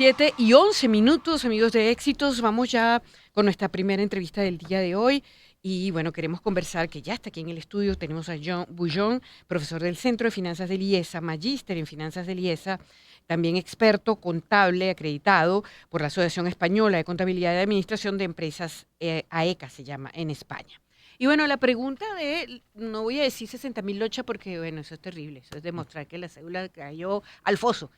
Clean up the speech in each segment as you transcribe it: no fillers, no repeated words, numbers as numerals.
7:11, amigos de Éxitos. Vamos ya con nuestra primera entrevista del día de hoy. Y bueno, queremos conversar, que ya está aquí en el estudio. Tenemos a John Bullón, profesor del Centro de Finanzas del IESA, magíster en Finanzas del IESA, también experto contable acreditado por la Asociación Española de Contabilidad y Administración de Empresas, AECA se llama, en España. Y bueno, la pregunta no voy a decir 60.000 lochas porque, bueno, eso es terrible, eso es demostrar que la cédula cayó al foso.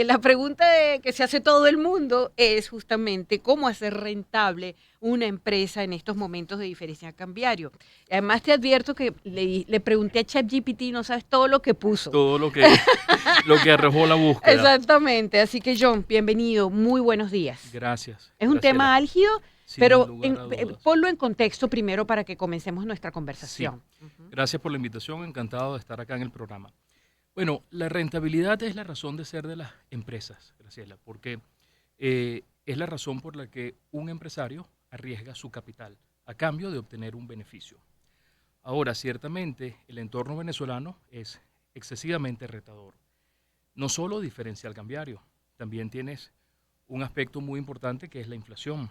La pregunta que se hace todo el mundo es justamente cómo hacer rentable una empresa en estos momentos de diferencial cambiario. Además te advierto que le pregunté a ChatGPT, no sabes todo lo que puso. Todo lo que, lo que arrojó la búsqueda. Exactamente, así que John, bienvenido, muy buenos días. Gracias. Es un tema álgido, Sin pero lugar a dudas. ponlo en contexto primero para que comencemos nuestra conversación. Sí. Gracias por la invitación, encantado de estar acá en el programa. Bueno, la rentabilidad es la razón de ser de las empresas, Graciela, porque es la razón por la que un empresario arriesga su capital a cambio de obtener un beneficio. Ahora, ciertamente, el entorno venezolano es excesivamente retador. No solo diferencial cambiario, también tienes un aspecto muy importante que es la inflación.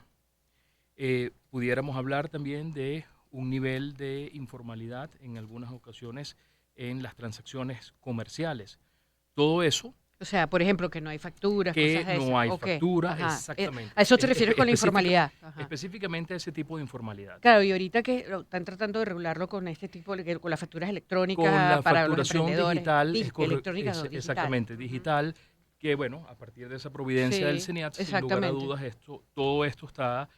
Pudiéramos hablar también de un nivel de informalidad en algunas ocasiones en las transacciones comerciales. Todo eso. O sea, por ejemplo, que no hay facturas, Que cosas de esas. no hay Okay. factura, Ajá. exactamente. ¿A eso te refieres con la informalidad? Ajá. Específicamente a ese tipo de informalidad. Claro, y ahorita que están tratando de regularlo con este tipo, con las facturas electrónicas con la para facturación los digital, digital. exactamente, digital, que bueno, a partir de esa providencia del CENIAT, sin lugar a dudas, todo esto está,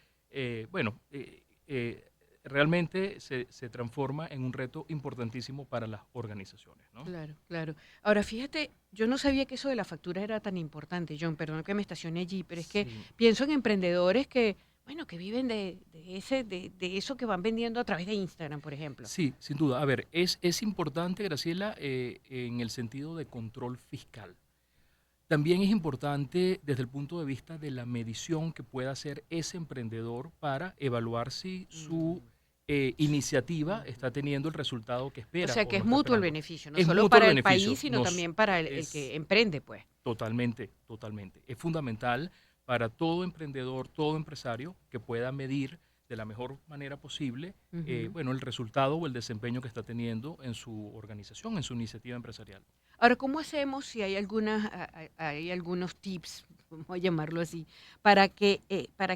realmente se transforma en un reto importantísimo para las organizaciones, ¿no? Claro, claro. Ahora, fíjate, yo no sabía que eso de la factura era tan importante, John, perdón que me estacione allí, pero es que pienso en emprendedores que, bueno, que viven de eso que van vendiendo a través de Instagram, por ejemplo. Sí, sin duda. A ver, es importante, Graciela, en el sentido de control fiscal. También es importante desde el punto de vista de la medición que pueda hacer ese emprendedor para evaluar si su iniciativa está teniendo el resultado que espera. O sea, que es mutuo el beneficio, no es solo para el país, sino también para el que emprende, pues. Totalmente, totalmente. Es fundamental para todo emprendedor, todo empresario que pueda medir de la mejor manera posible, el resultado o el desempeño que está teniendo en su organización, en su iniciativa empresarial. Ahora, ¿cómo hacemos si hay algunos tips, vamos a llamarlo así, para que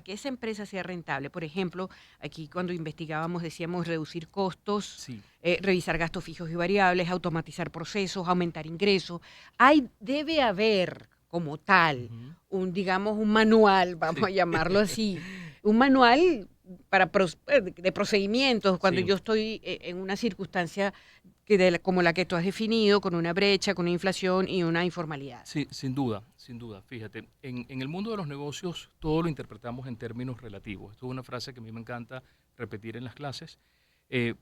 esa empresa sea rentable? Por ejemplo, aquí cuando investigábamos decíamos reducir costos, revisar gastos fijos y variables, automatizar procesos, aumentar ingresos. Debe haber como tal un manual, vamos a llamarlo así, un manual de procedimientos cuando yo estoy en una circunstancia como la que tú has definido, con una brecha, con una inflación y una informalidad. Sí, sin duda, sin duda. Fíjate, en el mundo de los negocios todo lo interpretamos en términos relativos. Esto es una frase que a mí me encanta repetir en las clases,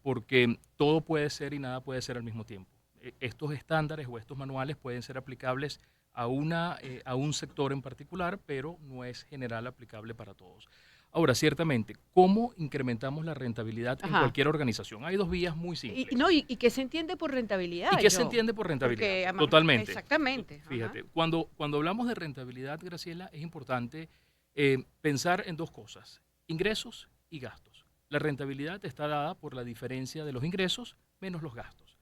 porque todo puede ser y nada puede ser al mismo tiempo. Estos estándares o estos manuales pueden ser aplicables a un sector en particular, pero no es general aplicable para todos. Ahora, ciertamente, ¿cómo incrementamos la rentabilidad en cualquier organización? Hay dos vías muy simples. ¿Y qué se entiende por rentabilidad? ¿Y qué se entiende por rentabilidad? Porque, totalmente. Exactamente. Fíjate, cuando hablamos de rentabilidad, Graciela, es importante pensar en dos cosas, ingresos y gastos. La rentabilidad está dada por la diferencia de los ingresos menos los gastos.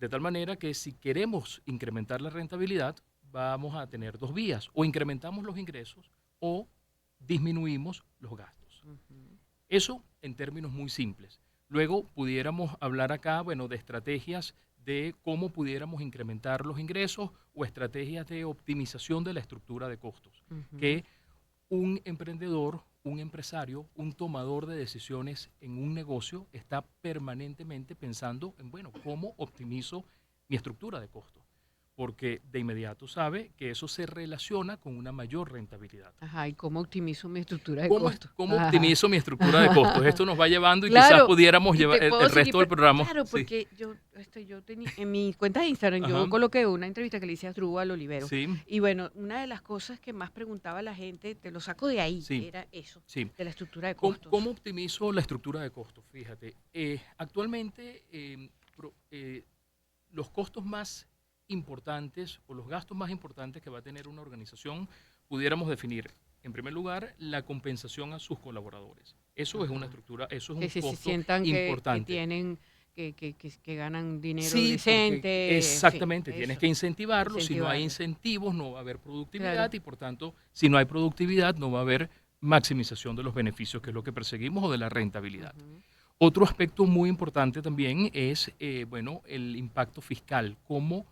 De tal manera que si queremos incrementar la rentabilidad, vamos a tener dos vías, o incrementamos los ingresos o disminuimos los gastos. Eso en términos muy simples. Luego pudiéramos hablar acá, de estrategias de cómo pudiéramos incrementar los ingresos o estrategias de optimización de la estructura de costos. Que un emprendedor, un empresario, un tomador de decisiones en un negocio está permanentemente pensando en, ¿cómo optimizo mi estructura de costos? Porque de inmediato sabe que eso se relaciona con una mayor rentabilidad. Ajá, ¿y cómo optimizo mi estructura de costos? ¿Cómo optimizo mi estructura de costos? Esto nos va llevando y quizás pudiéramos llevar el resto del programa. Claro, porque yo tenía, en mi cuenta de Instagram, yo coloqué una entrevista que le hice a Asdrúbal Olivero. Y bueno, una de las cosas que más preguntaba la gente, te lo saco de ahí, era eso, de la estructura de costos. ¿Cómo optimizo la estructura de costos? Fíjate, actualmente los costos más importantes o los gastos más importantes que va a tener una organización pudiéramos definir, en primer lugar, la compensación a sus colaboradores. Eso es una estructura, eso es Que un se costo sientan que importante. tienen, que ganan dinero Sí, porque decente, en fin, exactamente, tienes eso, que incentivarlo. Si no hay incentivarlo. incentivos, no va a haber productividad Claro. y por tanto, si no hay productividad, no va a haber maximización de los beneficios, que es lo que perseguimos, o de la rentabilidad. Ujú, Otro aspecto muy importante también es, bueno, el impacto fiscal, cómo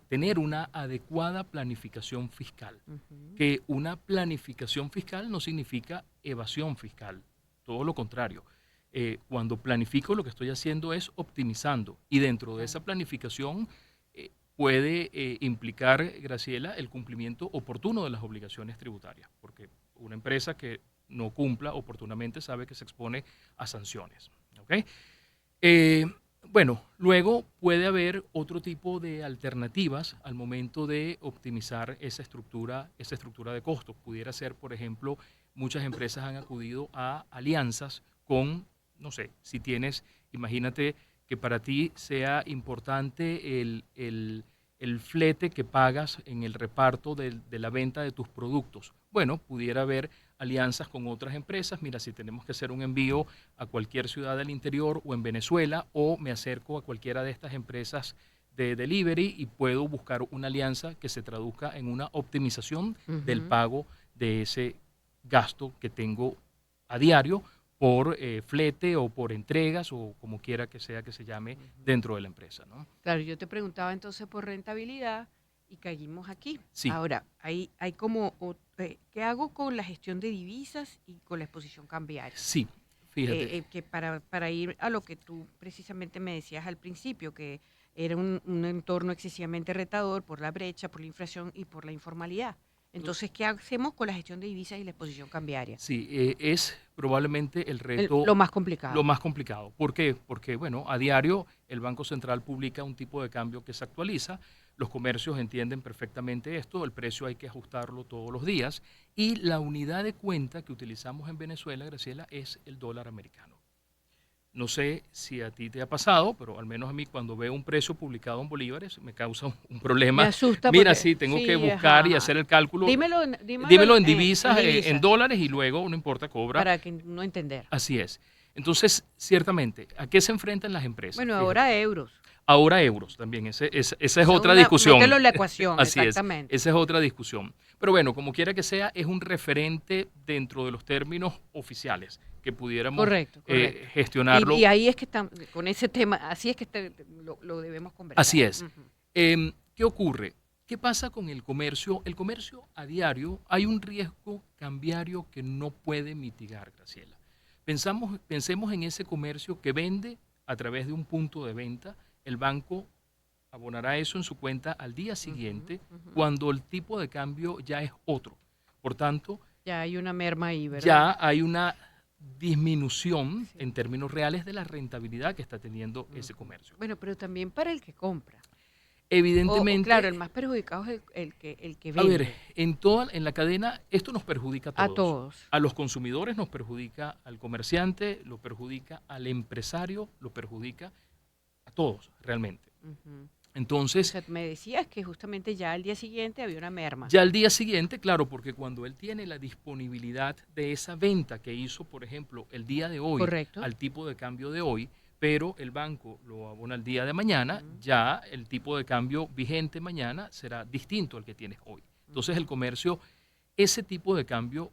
tener una adecuada planificación fiscal. ujú. Que una planificación fiscal no significa evasión fiscal, todo lo contrario. Cuando planifico, lo que estoy haciendo es optimizando, y dentro de esa Claro. planificación puede implicar, Graciela, el cumplimiento oportuno de las obligaciones tributarias, porque una empresa que no cumpla oportunamente sabe que se expone a sanciones. ¿Ok? Eh, bueno, luego puede haber otro tipo de alternativas al momento de optimizar esa estructura de costos. Pudiera ser, por ejemplo, muchas empresas han acudido a alianzas con, no sé, si tienes, imagínate que para ti sea importante el flete que pagas en el reparto de la venta de tus productos. Bueno, pudiera haber alianzas con otras empresas. Mira, si tenemos que hacer un envío a cualquier ciudad del interior o en Venezuela, o me acerco a cualquiera de estas empresas de delivery y puedo buscar una alianza que se traduzca en una optimización del Ujú. pago de ese gasto que tengo a diario por flete o por entregas o como quiera que sea que se llame Ujú. dentro de la empresa, ¿no? Claro, yo te preguntaba entonces por rentabilidad y caímos aquí. Sí, Ahora, hay como, ¿qué hago con la gestión de divisas y con la exposición cambiaria? sí, fíjate, Que para ir a lo que tú precisamente me decías al principio, que era un entorno excesivamente retador por la brecha, por la inflación y por la informalidad. Entonces, ¿qué hacemos con la gestión de divisas y la exposición cambiaria? sí, es probablemente el Lo reto más lo complicado. más complicado. ¿Por qué? Porque, bueno, a diario el Banco Central publica un tipo de cambio que se actualiza, los comercios entienden perfectamente esto, el precio hay que ajustarlo todos los días, y la unidad de cuenta que utilizamos en Venezuela, Graciela, es el dólar americano. No sé si a ti te ha pasado, pero al menos a mí cuando veo un precio publicado en bolívares me causa un Me problema. asusta Mira, porque, sí, tengo que sí, ajá, buscar y ajá. hacer el cálculo. Dímelo Dímelo en en divisas, en divisas, dólares, y sí, luego, no importa, cobra. para que no entender. Así es. Entonces, ciertamente, ¿a qué se enfrentan las empresas? Bueno, Fíjate. ahora euros. Ahora euros también, esa es Esa es otra una, mételo discusión. en la ecuación, Así es, exactamente. esa es otra discusión. Pero bueno, como quiera que sea, es un referente dentro de los términos oficiales que pudiéramos Correcto, correcto. Y gestionarlo. ahí es que estamos, con ese tema, así es que lo debemos Así conversar. es. Ujú. ¿Qué ocurre? ¿Qué pasa con el comercio? El comercio a diario, hay un riesgo cambiario que no puede mitigar, Graciela. Pensemos en ese comercio que vende a través de un punto de venta. El banco abonará eso en su cuenta al día Ujú, siguiente, ujú. cuando el tipo de cambio ya es otro. Por tanto, Ya hay una merma ahí, ¿verdad? ya hay una disminución Sí. en términos reales de la rentabilidad que está teniendo ese Ujú. comercio. Bueno, pero también para el que compra. Claro, el Evidentemente, más perjudicado es el que a ver, vende. en la cadena esto nos perjudica a A todos. todos. A los consumidores nos perjudica, al comerciante lo perjudica, al empresario lo perjudica, a todos realmente. Ujú. O Entonces, sea, me decías que justamente ya al día siguiente había una merma. ya al día siguiente, claro, porque cuando él tiene la disponibilidad de esa venta que hizo, por ejemplo, el día de hoy, Correcto. al tipo de cambio de hoy, pero el banco lo abona el día de mañana, Ujú, ya el tipo de cambio vigente mañana será distinto al que tienes hoy. Entonces el ujú. comercio, ese tipo de cambio,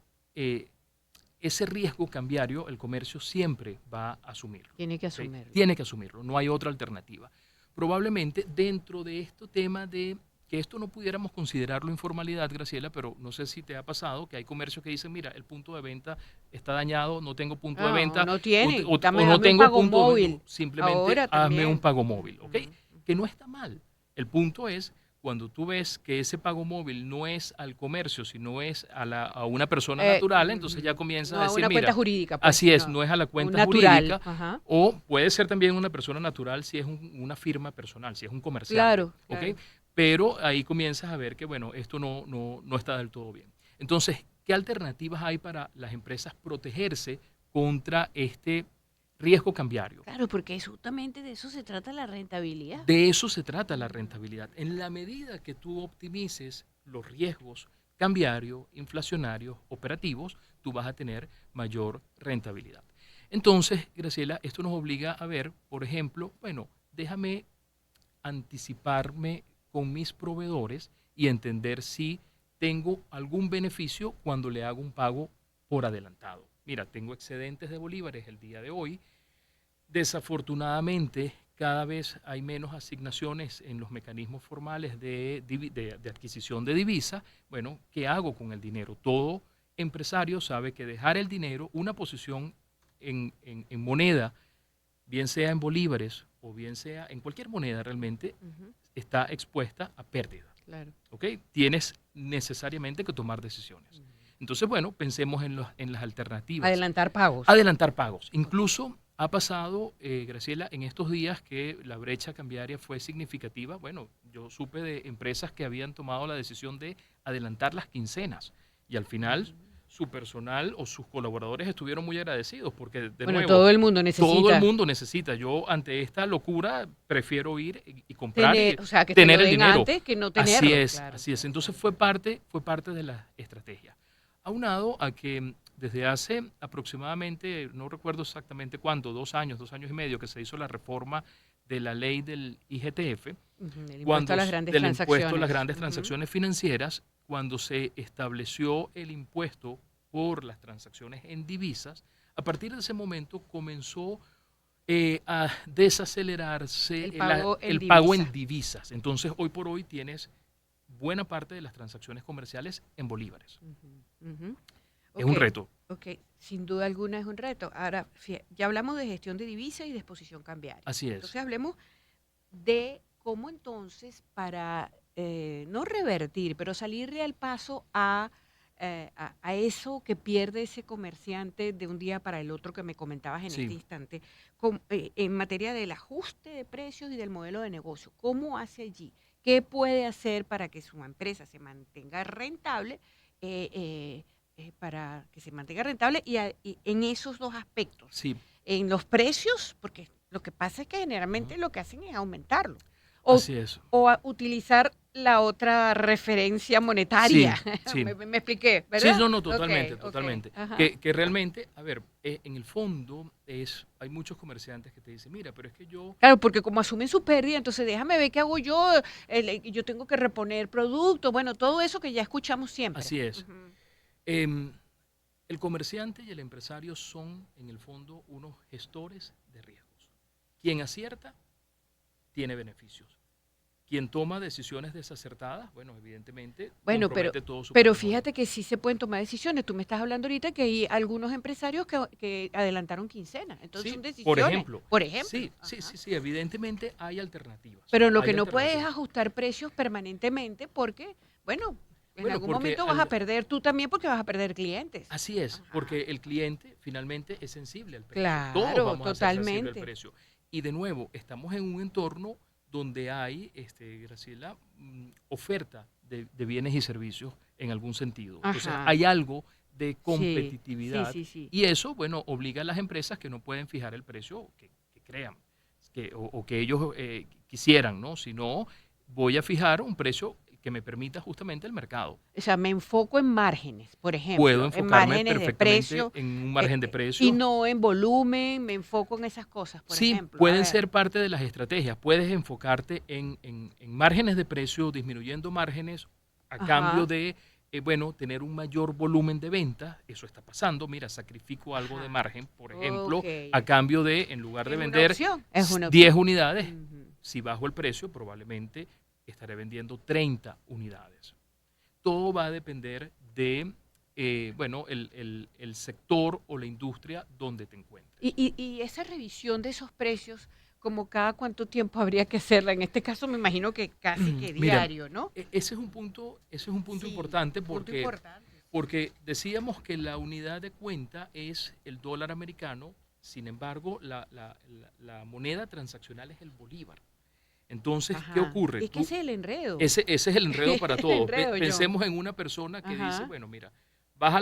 ese riesgo cambiario, el comercio siempre va a asumirlo. Tiene que ¿Ok? asumirlo. Tiene que asumirlo, no hay otra alternativa. Probablemente dentro de este tema de que esto no pudiéramos considerarlo informalidad, Graciela, pero no sé si te ha pasado que hay comercios que dicen, mira, el punto de venta está dañado, no tengo punto de Ah, o venta, no tienen, o no hazme un tengo pago punto de venta, móvil. simplemente Ahora hazme un también. pago móvil, ¿ok? Ujú, Que ujú. no está mal. El punto es cuando tú ves que ese pago móvil no es al comercio, sino es a una persona natural, entonces ya comienzas No a a decir, una cuenta mira, jurídica, pues, así es, sino no es a la a un cuenta natural. jurídica, Ajá. o puede ser también una persona natural si es una firma personal, si es un comerciante, Claro, ¿ok? claro. Pero ahí comienzas a ver que, bueno, esto no está del todo bien. Entonces, ¿qué alternativas hay para las empresas protegerse contra este riesgo cambiario? Claro, porque justamente de eso se trata la rentabilidad. De eso se trata la Ujú, rentabilidad. En la medida que tú optimices los riesgos cambiario, inflacionarios, operativos, tú vas a tener mayor rentabilidad. Entonces, Graciela, esto nos obliga a ver, por ejemplo, bueno, déjame anticiparme con mis proveedores y entender si tengo algún beneficio cuando le hago un pago por adelantado. Mira, tengo excedentes de bolívares el día de hoy. Desafortunadamente, cada vez hay menos asignaciones en los mecanismos formales de adquisición de divisa. Bueno, ¿qué hago con el dinero? Todo empresario sabe que dejar el dinero, una posición en moneda, bien sea en bolívares o bien sea en cualquier moneda realmente, está expuesta a pérdida. Claro. ¿Ok? Tienes necesariamente que tomar decisiones. Entonces, bueno, pensemos en las alternativas. Adelantar pagos. Adelantar pagos. Incluso ha pasado, Graciela, en estos días que la brecha cambiaria fue significativa. Bueno, yo supe de empresas que habían tomado la decisión de adelantar las quincenas y al final su personal o sus colaboradores estuvieron muy agradecidos porque, de nuevo, todo el mundo necesita. Todo el mundo necesita. Yo, ante esta locura, prefiero ir y comprar o sea, que tener te lo el den dinero. antes que no tenerlo. Así es, claro. así es. Entonces fue parte de la estrategia. Aunado a que desde hace aproximadamente, no recuerdo exactamente cuánto, 2 años y medio, que se hizo la reforma de la ley del IGTF, del impuesto a las grandes transacciones. Impuesto a las grandes transacciones financieras, cuando se estableció el impuesto por las transacciones en divisas, a partir de ese momento comenzó a desacelerarse el pago en divisas. Entonces, hoy por hoy tienes buena parte de las transacciones comerciales en bolívares. Es un reto. Ok, sin duda alguna es un reto. Ahora, ya hablamos de gestión de divisas y de exposición cambiaria. Así es. Entonces, hablemos de cómo entonces para no revertir, pero salirle al paso a eso que pierde ese comerciante de un día para el otro que me comentabas en este instante, en materia del ajuste de precios y del modelo de negocio. ¿Cómo hace allí? ¿Qué puede hacer para que su empresa se mantenga rentable? Para que se mantenga rentable y en esos dos aspectos. Sí. En los precios, porque lo que pasa es que generalmente lo que hacen es aumentarlo. Así es. O utilizar la otra referencia monetaria. Sí. me expliqué, ¿verdad? Sí, no, totalmente, totalmente. Que realmente, a ver, en el fondo hay muchos comerciantes que te dicen, mira, pero es que yo... Claro, porque como asumen su pérdida, entonces déjame ver qué hago yo, yo tengo que reponer productos, bueno, todo eso que ya escuchamos siempre. Así es. El comerciante y el empresario son, en el fondo, unos gestores de riesgos. Quien acierta, tiene beneficios. Quien toma decisiones desacertadas, bueno, evidentemente, compromete todo su pero fíjate que sí se pueden tomar decisiones. Tú me estás hablando ahorita que hay algunos empresarios que adelantaron quincenas. Entonces son decisiones. Por ejemplo. Sí, evidentemente hay alternativas. Pero lo que no puedes es ajustar precios permanentemente porque, bueno, en algún momento vas a perder tú también porque vas a perder clientes. Así es, porque el cliente finalmente es sensible al precio. Claro, todos vamos totalmente. A ser sensibles al precio. Y de nuevo, estamos en un entorno donde hay, Graciela, oferta de bienes y servicios en algún sentido. Entonces, hay algo de competitividad y eso, bueno, obliga a las empresas que no pueden fijar el precio que crean o que ellos quisieran, ¿no? Sino, voy a fijar un precio que me permita justamente el mercado. O sea, me enfoco en márgenes, por ejemplo. Puedo enfocarme perfectamente de en un margen de precio. Y no en volumen, me enfoco en esas cosas, por ejemplo. Sí, pueden ser parte de las estrategias. Puedes enfocarte en márgenes de precio, disminuyendo márgenes a cambio de, tener un mayor volumen de ventas. Eso está pasando. Mira, sacrifico algo de margen, por ejemplo, a cambio de, en lugar de vender 10 unidades, si bajo el precio, probablemente estaré vendiendo 30 unidades. Todo va a depender de, el sector o la industria donde te encuentres. Y esa revisión de esos precios, como cada cuánto tiempo habría que hacerla. En este caso me imagino que casi que diario, ¿no? Ese es un punto importante porque decíamos que la unidad de cuenta es el dólar americano, sin embargo, la moneda transaccional es el bolívar. Entonces, ¿qué ocurre? Es que ese es el enredo. Ese es el enredo para todos. Pensemos en una persona que dice, bueno, mira, baja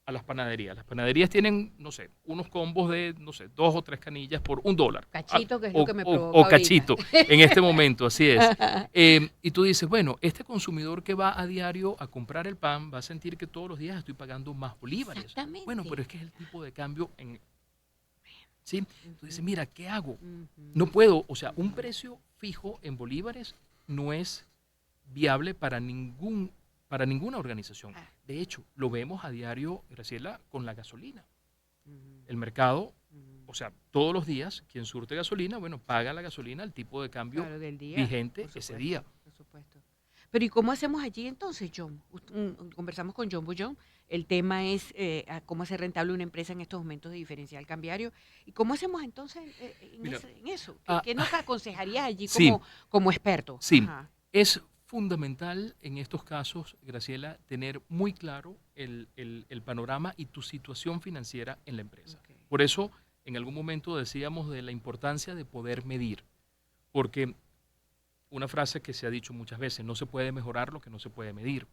a las panaderías. Las panaderías tienen, no sé, unos combos de, no sé, 2 o 3 canillas por $1. Cachito, que es lo que me provoca O ahorita. cachito, en este momento, así es. Y tú dices, bueno, este consumidor que va a diario a comprar el pan va a sentir que todos los días estoy pagando más bolívares. Exactamente. Bueno, pero es que es el tipo de cambio ¿sí? Tú dices, mira, ¿qué hago? Ujú. No puedo, o sea, un precio fijo en bolívares no es viable para ninguna organización. Ah. De hecho, lo vemos a diario, Graciela, con la gasolina. Ujú. El mercado, Ujú. o sea, todos los días, quien surte gasolina, bueno, paga la gasolina al tipo de cambio Claro, del día, vigente por ese supuesto, día. por supuesto. Pero ¿y cómo hacemos allí entonces, John? Conversamos con John Bullón. El tema es cómo hacer rentable una empresa en estos momentos de diferencial cambiario. ¿Y cómo hacemos entonces Mira, en eso? ¿Qué, ah, qué nos aconsejarías allí sí, como experto? sí, Ajá. es fundamental en estos casos, Graciela, tener muy claro el panorama y tu situación financiera en la empresa. Ok. Por eso, en algún momento decíamos de la importancia de poder medir, porque una frase que se ha dicho muchas veces, no se puede mejorar lo que no se puede medir.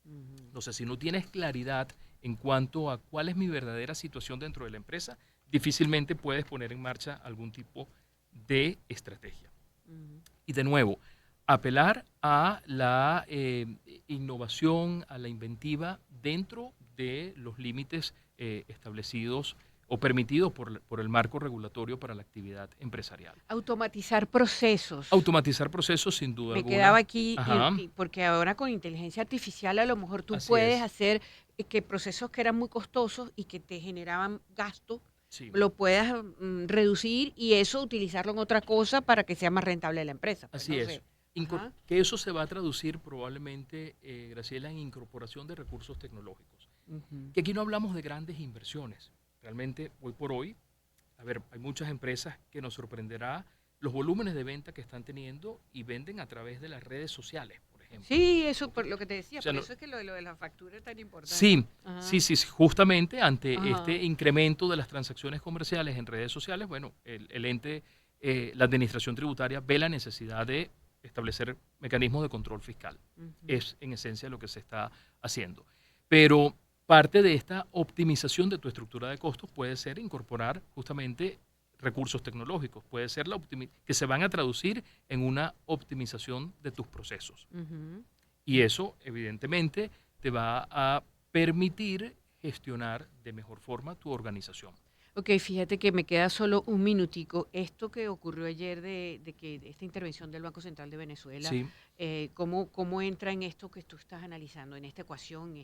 Ujú. Entonces, si no tienes claridad en cuanto a cuál es mi verdadera situación dentro de la empresa, difícilmente puedes poner en marcha algún tipo de estrategia. Ujú. Y de nuevo, apelar a la innovación, a la inventiva dentro de los límites establecidos o permitidos por el marco regulatorio para la actividad empresarial. Automatizar procesos. Automatizar procesos, sin duda Me quedaba alguna. aquí, Ajá, porque ahora con inteligencia artificial a lo mejor tú así puedes es. hacer que procesos que eran muy costosos y que te generaban gasto, Sí, lo puedas reducir y eso utilizarlo en otra cosa para que sea más rentable la empresa. Pues así no es. sé. Ajá. Que eso se va a traducir probablemente, Graciela, en incorporación de recursos tecnológicos. Ujú. Que aquí no hablamos de grandes inversiones. Realmente, hoy por hoy, a ver, hay muchas empresas que nos sorprenderá los volúmenes de venta que están teniendo y venden a través de las redes sociales, por ejemplo. Sí, eso ¿Ok? por lo que te decía, O sea, por no, eso es que lo de la factura es tan importante. sí, Ajá. sí, justamente ante este Ajá. incremento de las transacciones comerciales en redes sociales, bueno, el ente, la administración tributaria ve la necesidad de establecer mecanismos de control fiscal. Ujú. Es en esencia lo que se está haciendo. Pero parte de esta optimización de tu estructura de costos puede ser incorporar justamente recursos tecnológicos, puede ser que se van a traducir en una optimización de tus procesos. Ujú. Y eso, evidentemente, te va a permitir gestionar de mejor forma tu organización. Ok, fíjate que me queda solo un minutico. Esto que ocurrió ayer de que esta intervención del Banco Central de Venezuela, Sí, ¿cómo entra en esto que tú estás analizando, en esta ecuación,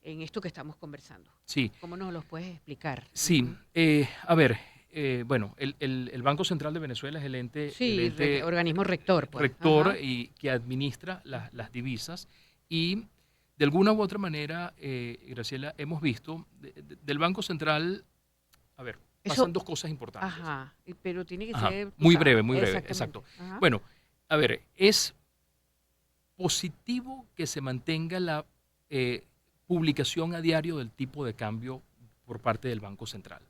en esto que estamos conversando? sí, ¿Cómo nos los puedes explicar? sí. Ujú. A ver, bueno, el Banco Central de Venezuela es el Sí, ente organismo rector, pues. rector Ajá. y que administra las divisas y de alguna u otra manera, Graciela, hemos visto del Banco Central, a ver, Eso, pasan dos cosas importantes. ajá, pero tiene que Ajá, ser, tú sabes, muy breve, exactamente. exacto. Ajá. Bueno, a ver, es positivo que se mantenga la publicación a diario del tipo de cambio por parte del Banco Central,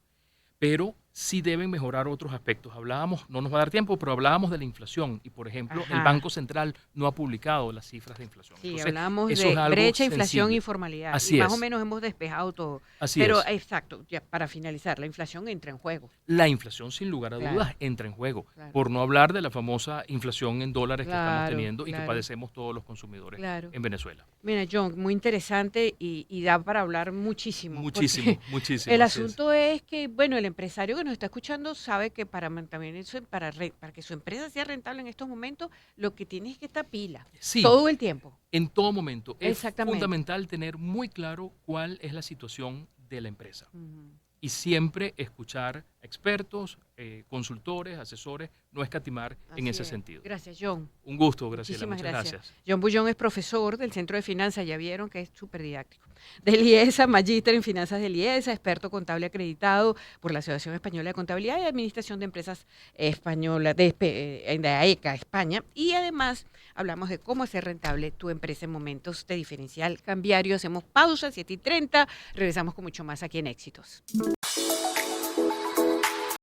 pero sí deben mejorar otros aspectos. Hablábamos, no nos va a dar tiempo, pero hablábamos de la inflación y, por ejemplo, el Ajá. Banco Central no ha publicado las cifras de inflación. Sí, Entonces, hablamos eso es de algo brecha, inflación y sensible. formalidad. Y Así más o es, menos hemos despejado todo. así Pero es. exacto, ya para finalizar, la inflación entra en juego. La inflación, sin lugar a Claro, dudas, entra en juego, claro, por no hablar de la famosa inflación en dólares que estamos claro, teniendo y que claro, padecemos todos los consumidores claro. en Venezuela. Mira, John, muy interesante y da para hablar muchísimo, porque Muchísimo, muchísimo, el así es. asunto es que, bueno, el empresario que nos está escuchando sabe que también eso, para que su empresa sea rentable en estos momentos, lo que tiene es que estar pila, Sí, todo el tiempo. en todo momento es Exactamente. fundamental tener muy claro cuál es la situación de la empresa Ujú. y siempre escuchar a expertos, consultores, asesores, no escatimar en Así ese es. sentido. Gracias, John. Un gusto, Graciela, Muchísimas muchas gracias. gracias. John Bullón es profesor del Centro de Finanzas, ya vieron que es súper didáctico. Del IESA, magíster en finanzas del IESA, experto contable acreditado por la Asociación Española de Contabilidad y Administración de Empresas Española, de AECA, España. Y además hablamos de cómo hacer rentable tu empresa en momentos de diferencial cambiario. Hacemos pausa, 7:30. Regresamos con mucho más aquí en Éxitos.